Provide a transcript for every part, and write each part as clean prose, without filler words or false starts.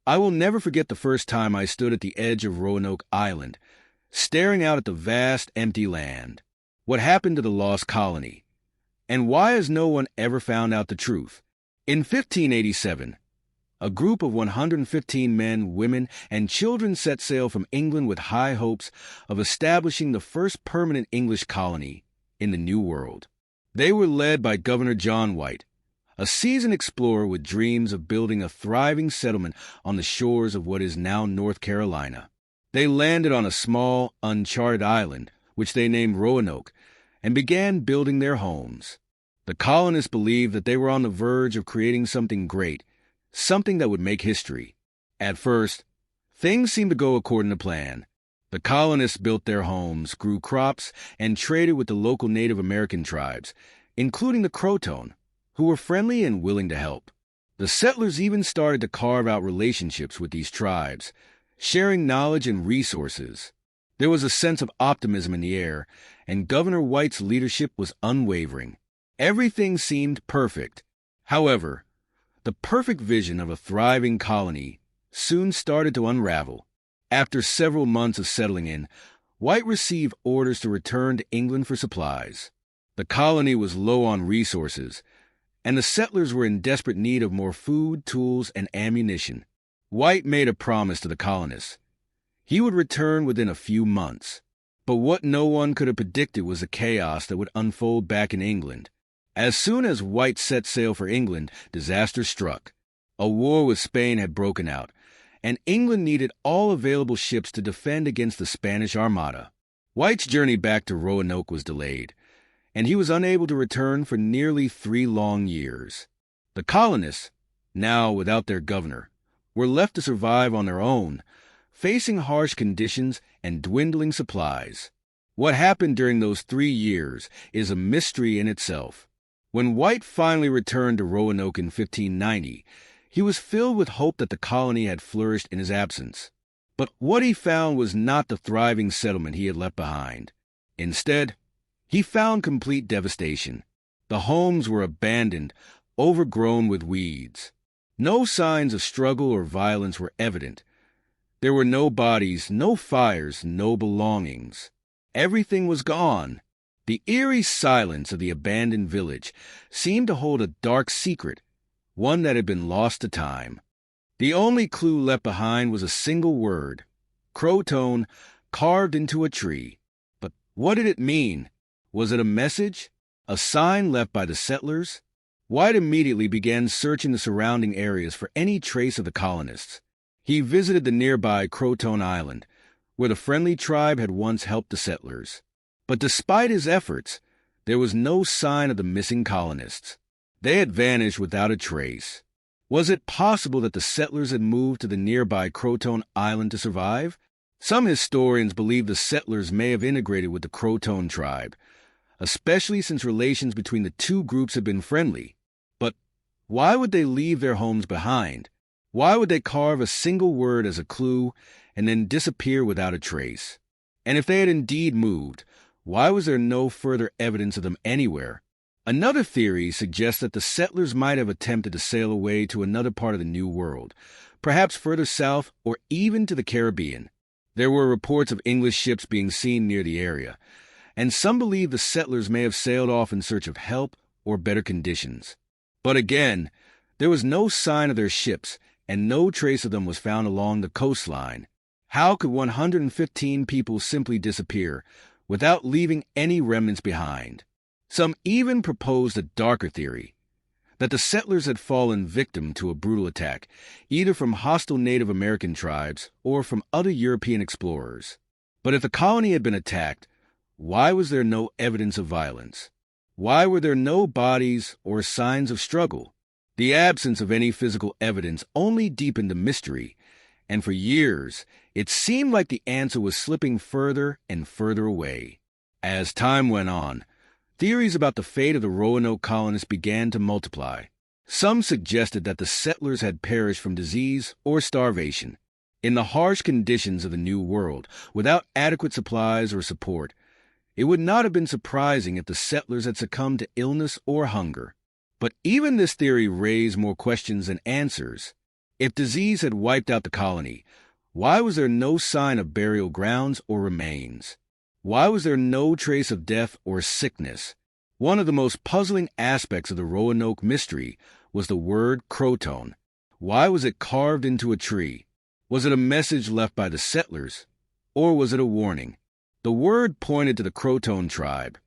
I will never forget the first time I stood at the edge of Roanoke Island, staring out at the vast, empty land. What happened to the lost colony? And why has no one ever found out the truth? In 1587, a group of 115 men, women, and children set sail from England with high hopes of establishing the first permanent English colony in the New World. They were led by Governor John White, a seasoned explorer with dreams of building a thriving settlement on the shores of what is now North Carolina. They landed on a small, uncharted island, which they named Roanoke, and began building their homes. The colonists believed that they were on the verge of creating something great, something that would make history. At first, things seemed to go according to plan. The colonists built their homes, grew crops, and traded with the local Native American tribes, including the Croatoan, who were friendly and willing to help. The settlers even started to carve out relationships with these tribes, sharing knowledge and resources. There was a sense of optimism in the air, and Governor White's leadership was unwavering. Everything seemed perfect. However, the perfect vision of a thriving colony soon started to unravel. After several months of settling in, White received orders to return to England for supplies. The colony was low on resources, and the settlers were in desperate need of more food, tools, and ammunition. White made a promise to the colonists. He would return within a few months. But what no one could have predicted was the chaos that would unfold back in England. As soon as White set sail for England, disaster struck. A war with Spain had broken out, and England needed all available ships to defend against the Spanish Armada. White's journey back to Roanoke was delayed, and he was unable to return for nearly 3 long years. The colonists, now without their governor, were left to survive on their own, facing harsh conditions and dwindling supplies. What happened during those 3 years is a mystery in itself. When White finally returned to Roanoke in 1590, he was filled with hope that the colony had flourished in his absence. But what he found was not the thriving settlement he had left behind. Instead, he found complete devastation. The homes were abandoned, overgrown with weeds. No signs of struggle or violence were evident. There were no bodies, no fires, no belongings. Everything was gone. The eerie silence of the abandoned village seemed to hold a dark secret, one that had been lost to time. The only clue left behind was a single word, Croatoan, carved into a tree. But what did it mean? Was it a message? A sign left by the settlers? White immediately began searching the surrounding areas for any trace of the colonists. He visited the nearby Croatoan Island, where the friendly tribe had once helped the settlers. But despite his efforts, there was no sign of the missing colonists. They had vanished without a trace. Was it possible that the settlers had moved to the nearby Croatoan Island to survive? Some historians believe the settlers may have integrated with the Croatoan tribe, especially since relations between the two groups had been friendly. But why would they leave their homes behind? Why would they carve a single word as a clue and then disappear without a trace? And if they had indeed moved, why was there no further evidence of them anywhere? Another theory suggests that the settlers might have attempted to sail away to another part of the New World, perhaps further south or even to the Caribbean. There were reports of English ships being seen near the area, and some believe the settlers may have sailed off in search of help or better conditions. But again, there was no sign of their ships, and no trace of them was found along the coastline. How could 115 people simply disappear without leaving any remnants behind? Some even proposed a darker theory, that the settlers had fallen victim to a brutal attack, either from hostile Native American tribes or from other European explorers. But if the colony had been attacked, why was there no evidence of violence? Why were there no bodies or signs of struggle? The absence of any physical evidence only deepened the mystery, and for years it seemed like the answer was slipping further and further away. As time went on, theories about the fate of the Roanoke colonists began to multiply. Some suggested that the settlers had perished from disease or starvation. In the harsh conditions of the New World, without adequate supplies or support, it would not have been surprising if the settlers had succumbed to illness or hunger. But even this theory raised more questions than answers. If disease had wiped out the colony, why was there no sign of burial grounds or remains? Why was there no trace of death or sickness? One of the most puzzling aspects of the Roanoke mystery was the word Croatoan. Why was it carved into a tree? Was it a message left by the settlers, or was it a warning? The word pointed to the Croatoan tribe,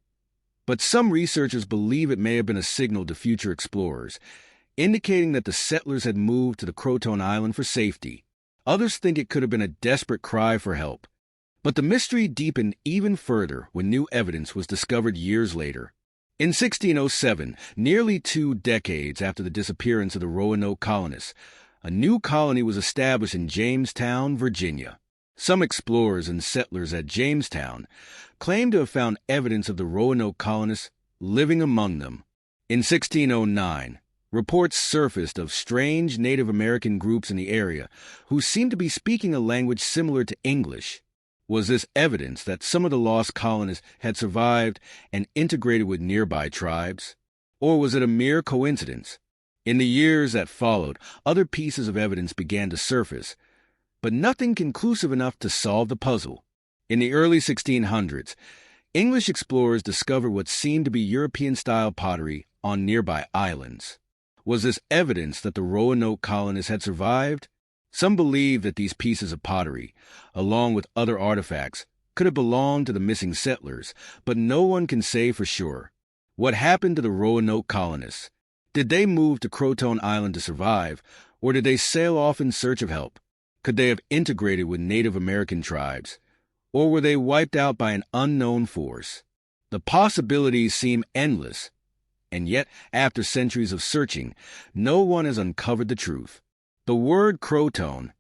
but some researchers believe it may have been a signal to future explorers, indicating that the settlers had moved to the Croatoan Island for safety. Others think it could have been a desperate cry for help. But the mystery deepened even further when new evidence was discovered years later. In 1607, nearly 2 decades after the disappearance of the Roanoke colonists, a new colony was established in Jamestown, Virginia. Some explorers and settlers at Jamestown claimed to have found evidence of the Roanoke colonists living among them. In 1609, reports surfaced of strange Native American groups in the area who seemed to be speaking a language similar to English. Was this evidence that some of the lost colonists had survived and integrated with nearby tribes? Or was it a mere coincidence? In the years that followed, other pieces of evidence began to surface, but nothing conclusive enough to solve the puzzle. In the early 1600s, English explorers discovered what seemed to be European-style pottery on nearby islands. Was this evidence that the Roanoke colonists had survived? Some believe that these pieces of pottery, along with other artifacts, could have belonged to the missing settlers, but no one can say for sure. What happened to the Roanoke colonists? Did they move to Croatoan Island to survive, or did they sail off in search of help? Could they have integrated with Native American tribes, or were they wiped out by an unknown force? The possibilities seem endless, and yet, after centuries of searching, no one has uncovered the truth. The word Croatoan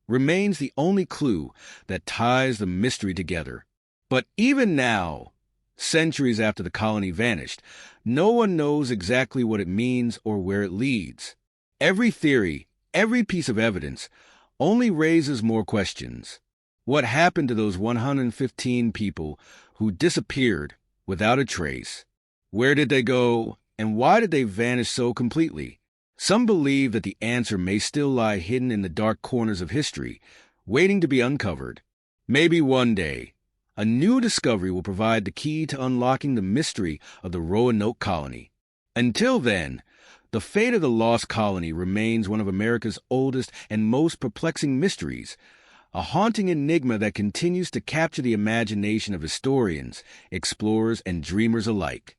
remains the only clue that ties the mystery together. But even now, centuries after the colony vanished, no one knows exactly what it means or where it leads. Every theory, every piece of evidence, only raises more questions. What happened to those 115 people who disappeared without a trace? Where did they go, and why did they vanish so completely? Some believe that the answer may still lie hidden in the dark corners of history, waiting to be uncovered. Maybe one day, a new discovery will provide the key to unlocking the mystery of the Roanoke colony. Until then, the fate of the lost colony remains one of America's oldest and most perplexing mysteries, a haunting enigma that continues to capture the imagination of historians, explorers, and dreamers alike.